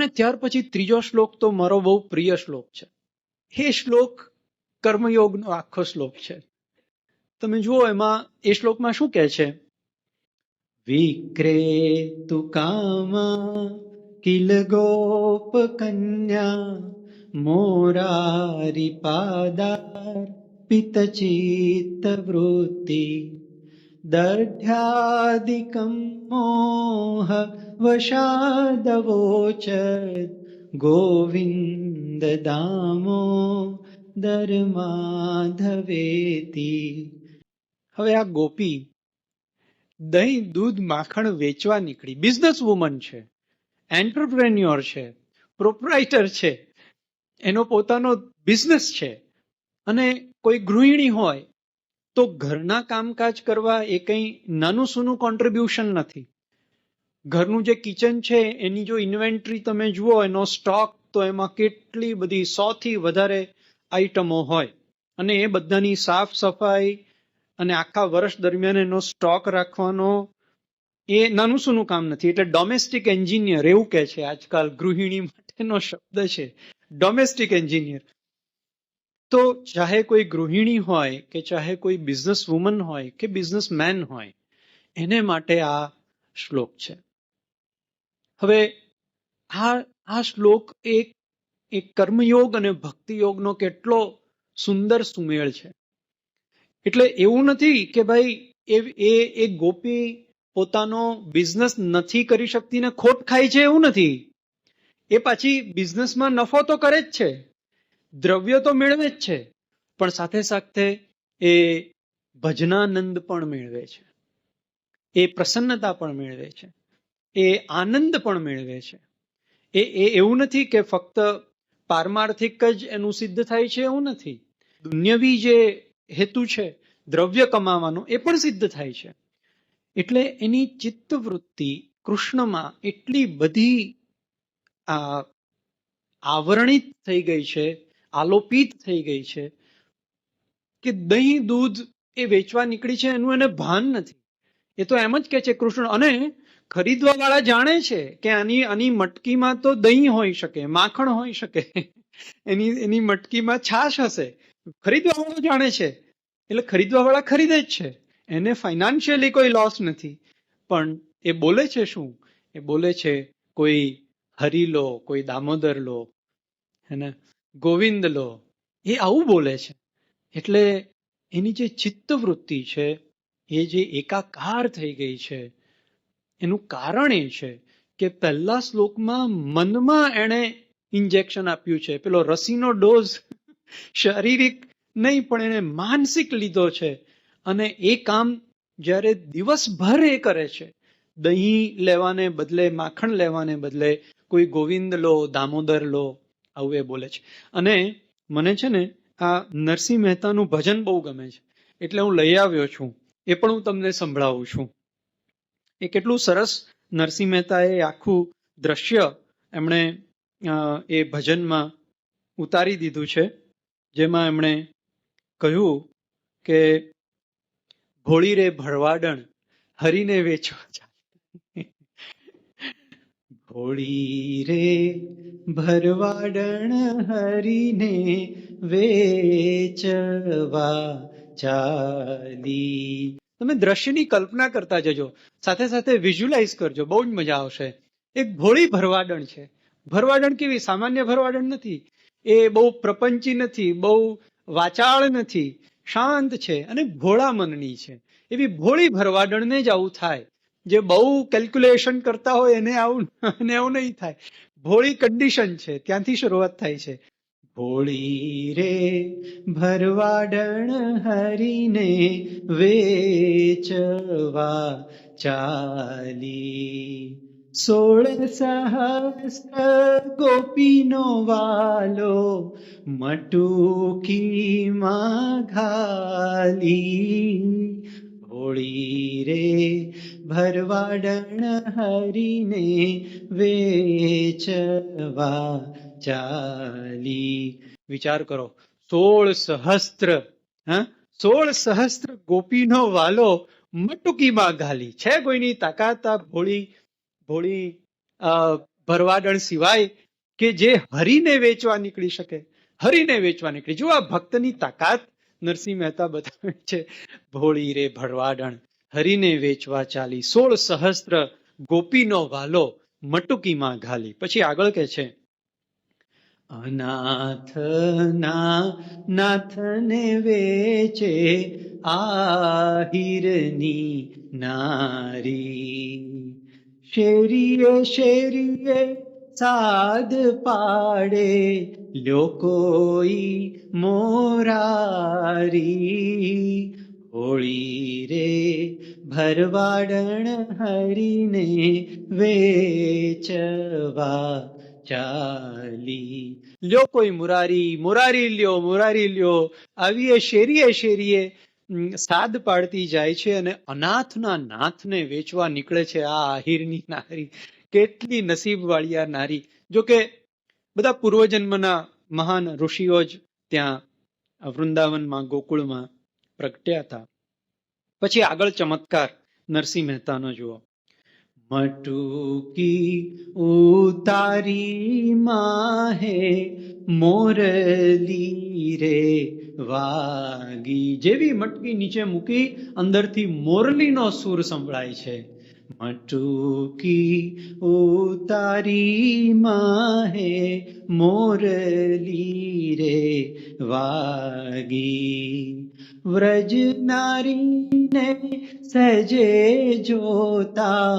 અને ત્યાર પછી ત્રીજો શ્લોક તો મારો બહુ પ્રિય શ્લોક છે. એ શ્લોક કર્મયોગનો આખો શ્લોક છે. તમે જુઓ એમાં એ શ્લોકમાં શું કહે છે? વિક્રેતુ કામા કિલ ગોપ કન્યા મોરારી પાદાર પિતચિત્ત વૃત્તિ દઢ્યાદિકમ મોહ વશાદવોચ ગોવિંદ દામો દરમાધવેતી. હવે આ ગોપી દહીં દૂધ માખણ વેચવા નીકળી, બિઝનેસ વુમન છે, એન્ટરપ્રેન્યોર છે, પ્રોપ્રાઇટર છે, એનો પોતાનો બિઝનેસ છે. અને કોઈ ગૃહિણી હોય તો ઘરના કામકાજ કરવા એ કંઈ નાનું સૂનું કોન્ટ્રીબ્યુશન નથી. ઘરનું જે કિચન છે એની જો ઇન્વેન્ટરી તમે જુઓ, એનો સ્ટોક, તો એમાં કેટલી બધી 100 થી વધારે આઈટમો હોય, અને એ બધાની સાફ સફાઈ અને આખા વર્ષ દરમિયાન એનો સ્ટોક રાખવાનો એ નાનું સૂનું કામ નથી. એટલે ડોમેસ્ટિક એન્જિનિયર એવું કહે છે આજકાલ, ગૃહિણી માટેનો શબ્દ છે ડોમેસ્ટિક એન્જિનિયર. તો ચાહે કોઈ ગૃહિણી હોય કે ચાહે કોઈ બિઝનેસ વુમન હોય કે બિઝનેસમેન હોય, એને માટે આ શ્લોક છે. હવે આ શ્લોક એક કર્મયોગ અને ભક્તિ યોગનો કેટલો સુંદર સુમેળ છે. એટલે એવું નથી કે ભાઈ એ ગોપી પોતાનો બિઝનેસ નથી કરી શકતી ને ખોટ ખાય છે, એવું નથી. એ પાછી બિઝનેસમાં નફો તો કરે જ છે, દ્રવ્ય તો મેળવે જ છે, પણ સાથે સાથે એ ભજનાનંદ પણ મેળવે છે, એ પ્રસન્નતા પણ મેળવે છે, એ આનંદ પણ મેળવે છે. એ એવું નથી કે ફક્ત પારમાર્થિક જ એનું સિદ્ધ થાય છે, એવું નથી. દુન્યવી જે હેતુ છે દ્રવ્ય કમાવાનો, એ પણ સિદ્ધ થાય છે. એટલે એની ચિત્તવૃત્તિ કૃષ્ણમાં એટલી બધી આવરણિત થઈ ગઈ છે, આલોપિત થઈ ગઈ છે કે દહીં દૂધ એ વેચવા નીકળી છે એનું એને ભાન નથી. એ તો એમ જ કે છે કૃષ્ણ. અને ખરીદવા વાળા જાણે છે કે આની મટકીમાં તો દહીં હોઈ શકે, માખણ હોઈ શકે, એની મટકીમાં છાશ હશે. ખરીદવા વાળો જાણે છે, એટલે ખરીદવા વાળા ખરીદે જ છે, એને ફાઇનાન્શિયલી કોઈ લોસ નથી. પણ એ બોલે છે શું? એ બોલે છે કોઈ હરિ લો, કોઈ દામોદર લો, હેને, ગોવિંદ લો, એ આવું બોલે છે. એટલે એની જે ચિત્તવૃત્તિ છે એ જે એકાકાર થઈ ગઈ છે, એનું કારણ એ છે કે પહેલા શ્લોકમાં મનમાં એણે ઇન્જેક્શન આપ્યું છે. પેલો રસીનો ડોઝ શારીરિક નહીં પણ એને માનસિક લીધો છે. અને એ કામ જ્યારે દિવસભર એ કરે છે, દહીં લેવાને બદલે, માખણ લેવાને બદલે કોઈ ગોવિંદ લો, દામોદર લો, આવું એ બોલે છે. અને મને છે ને આ નરસિંહ મહેતાનું ભજન બહુ ગમે છે, એટલે હું લઈ આવ્યો છું. એ પણ હું તમને સંભળાવું છું. એ કેટલું સરસ નરસિંહ મહેતાએ આખું દ્રશ્ય એમણે એ ભજનમાં ઉતારી દીધું છે, જેમાં એમણે કહ્યું કે ભોળી રે ભરવાડણ હરીને વેચવા ચાલી. ભોળી રે ભરવાડણ હરીને વેચવા ચાલી. તમે દ્રશ્યની કલ્પના કરતા જજો, સાથે સાથે વિઝ્યુલાઇઝ કરજો, બહુ જ મજા આવશે. એક ભોળી ભરવાડણ છે. ભરવાડણ કેવી? સામાન્ય ભરવાડણ નથી. એ બહુ પ્રપંચી નથી, બહુ વાચાળ નથી, શાંત છે અને ભોળા મનની છે. એવી ભોળી ભરવાડણને જ આવું થાય. જે બહુ કેલ્ક્યુલેશન કરતા હોય એને આવું નહીં થાય. ભોળી કન્ડિશન છે, ત્યાંથી શરૂઆત થાય છે. ભોળી રે ભરવાડણ હરીને વેચવા ચાલી. 16 સહસ્ત્ર ગોપીનો વાલો મટુકીમાં ઘાલી. ભોળી રે ભરવાડણ હરીને વેચવા ચાલી. વિચાર કરો, 16 સહસ્ત્ર, 16 સહસ્ત્ર ગોપીનો વાલો મટુકીમાં ઘાલી. છે કોઈની તાકાત આ ભોળી ભરવાડણ સિવાય કે જે હરિને વેચવા નીકળી શકે, હરિને વેચવા નીકળી. જો આ ભક્તની તાકાત નરસિંહ મહેતા બતાવે છે. ભોળી રે ભરવાડણ હરિને વેચવા ચાલી, 16 સહસ્ત્ર ગોપીનો વાલો મટુકીમાં ઘાલી. પછી આગળ કે છે, અનાથના નાથને વેચે આહિરની નારી, શેરીએ શેરીએ સાદ પાડે લ્યો કોઈ મોરારી, હોળી રે ભરવાડણ હરીને વેચવા ચાલી. લ્યો કોઈ મુરારી, મુરારી લ્યો, મુરારી લ્યો. આવીએ શેરીએ શેરીએ સાદ પાડતી જાય છે અને અનાથના નાથને વેચવા નીકળે છે આ આહિરની નારી. કેટલી નસીબવાળી આ નારી. જો કે બધા પૂર્વજન્મના મહાન ઋષિઓ જ ત્યાં વૃંદાવનમાં ગોકુળમાં પ્રગટ્યા હતા. પછી આગળ ચમત્કાર નરસિંહ મહેતાનો જુઓ. મટુકી ઉતારી માહે મોરલી રે વાગી. જેવી મટકી નીચે મૂકી અંદરથી મોરલીનો સૂર સંભળાય છે. મટુકી ઉતારી માહે મોરલી રે વાગી, વ્રજ નારીને સજે જોતા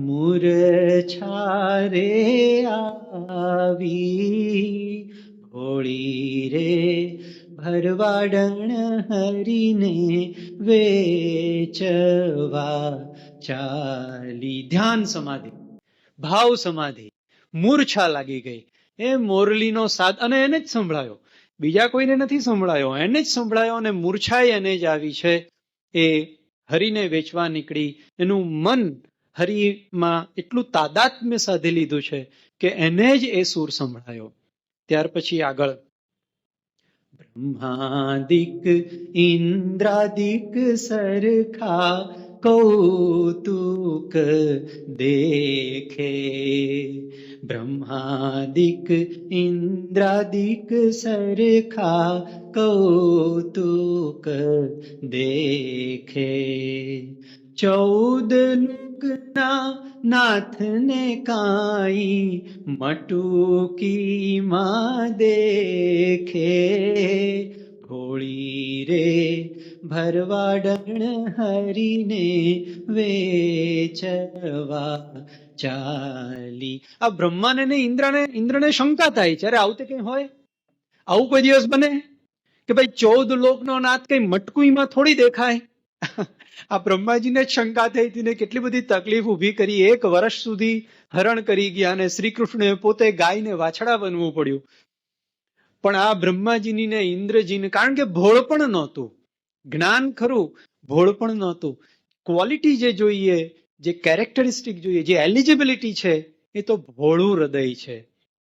મૂર્છા રે આવી, હોળી રે ભરવાડણ હરીને વેચવા ચાલી. ધ્યાન સમાધિ, ભાવ સમાધિ, મૂર્છા લાગી ગઈ. એ મોરલીનો સાદ, અને એને જ સંભળાયો, બીજા કોઈને નથી સંભળાયો, એને જ સંભળાયો અને મૂર્છાએ એને જ આવી છે. એ હરિને વેચવા નીકળી. એનું મન હરિમાં એટલું તાદાત્મ્ય સાધી લીધું છે કે એને જ એ સૂર સંભળાયો. ત્યાર પછી આગળ, બ્રહ્માદિક ઇન્દ્રાદિક સરખા કૌતુક દેખે, બ્રહ્માદિક ઇન્દ્રાદિક સરખા કૌતુક દેખે, 14 લોકના નાથને કાઈ મટુકીમાં દેખે, હોળી રે ભરવાડણ હરીને વેચવા ચાલી. આ બ્રહ્માને ને ઇન્દ્રને શંકા થાય છે, અરે આવું તે કઈ હોય, આવું કોઈ દિવસ બને કે ભાઈ 14 લોકનો નાથ કઈ મટકુઈમાં થોડી દેખાય. આ બ્રહ્માજીને જ શંકા થઈ હતી ને કેટલી બધી તકલીફ ઉભી કરી. 1 વર્ષ સુધી હરણ કરી ગયા અને શ્રી કૃષ્ણએ પોતે ગાયને વાછડા બનવું પડ્યું. પણ આ બ્રહ્માજીની ને ઇન્દ્રજીને, કારણ કે ભોળપણ નહોતું, જ્ઞાન ખરું, ભોળપણ નહોતું. ક્વોલિટી જે જોઈએ, જે કેરેક્ટરિસ્ટિક જોઈએ, જે એલિજિબિલિટી છે, એ તો ભોળું હૃદય છે.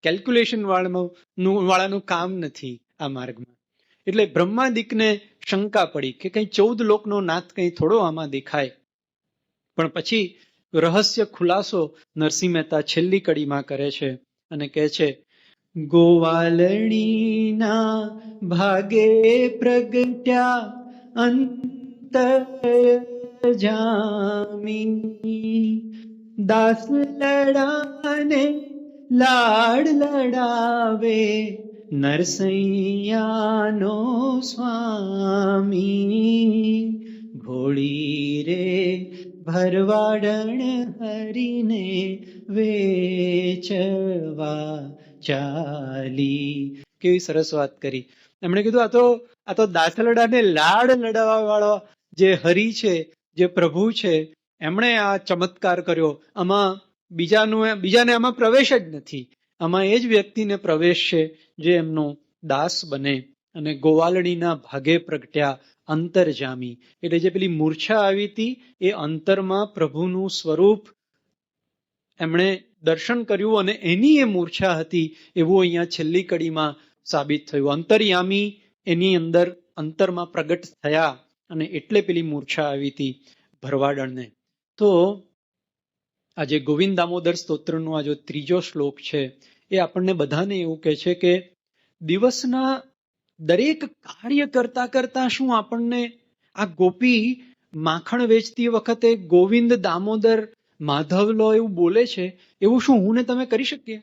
કેલ્ક્યુલેશન વાળાનું કામ નથી આ માર્ગમાં. એટલે બ્રહ્માદિકને શંકા પડી કે કઈ 14 લોકનો નાથ કઈ થોડો આમાં દેખાય. પણ પછી રહસ્ય ખુલાસો નરસિંહ મહેતા છેલ્લી કડીમાં કરે છે અને કહે છે, ગોવાલણીના ભાગે પ્રગટ્યા અંતરજામી, દાસ લડાને લાડ લડાવે નરસૈયાનો સ્વામી, ભોળી રે ભરવાડણ હરીને વેચવા ચાલી. કેવી સરસ વાત કરી. એમણે કીધું આ તો દાસલડાને લાડ લડાવવા વાળો જે હરિ છે, જે પ્રભુ છે, એમણે આ ચમત્કાર કર્યો. આમાં બીજાને આમાં પ્રવેશ જ નથી. આમાં એ જ વ્યક્તિને પ્રવેશ છે જે એમનો દાસ બને. અને ગોવાલણીના ભાગે પ્રગટ્યા અંતરજામી, એટલે જે પેલી મૂર્છા આવી હતી એ અંતરમાં પ્રભુનું સ્વરૂપ એમણે દર્શન કર્યું અને એની એ મૂર્છા હતી એવું અહીંયા છેલ્લી કડીમાં સાબિત થયું. અંતર્યામી એની અંદર અંતરમાં પ્રગટ થયા અને એટલે પેલી મૂર્છા આવી હતી ભરવાડણને. તો આજે ગોવિંદ દામોદર સ્તોત્રનો આ જો ત્રીજો શ્લોક છે એ આપણને બધાને એવું કહે છે કે દિવસના દરેક કાર્ય કરતા કરતા શું આપણને આ ગોપી માખણ વેચતી વખતે ગોવિંદ દામોદર માધવ લો એવું બોલે છે, એવું શું હું ને તમે કરી શકીએ?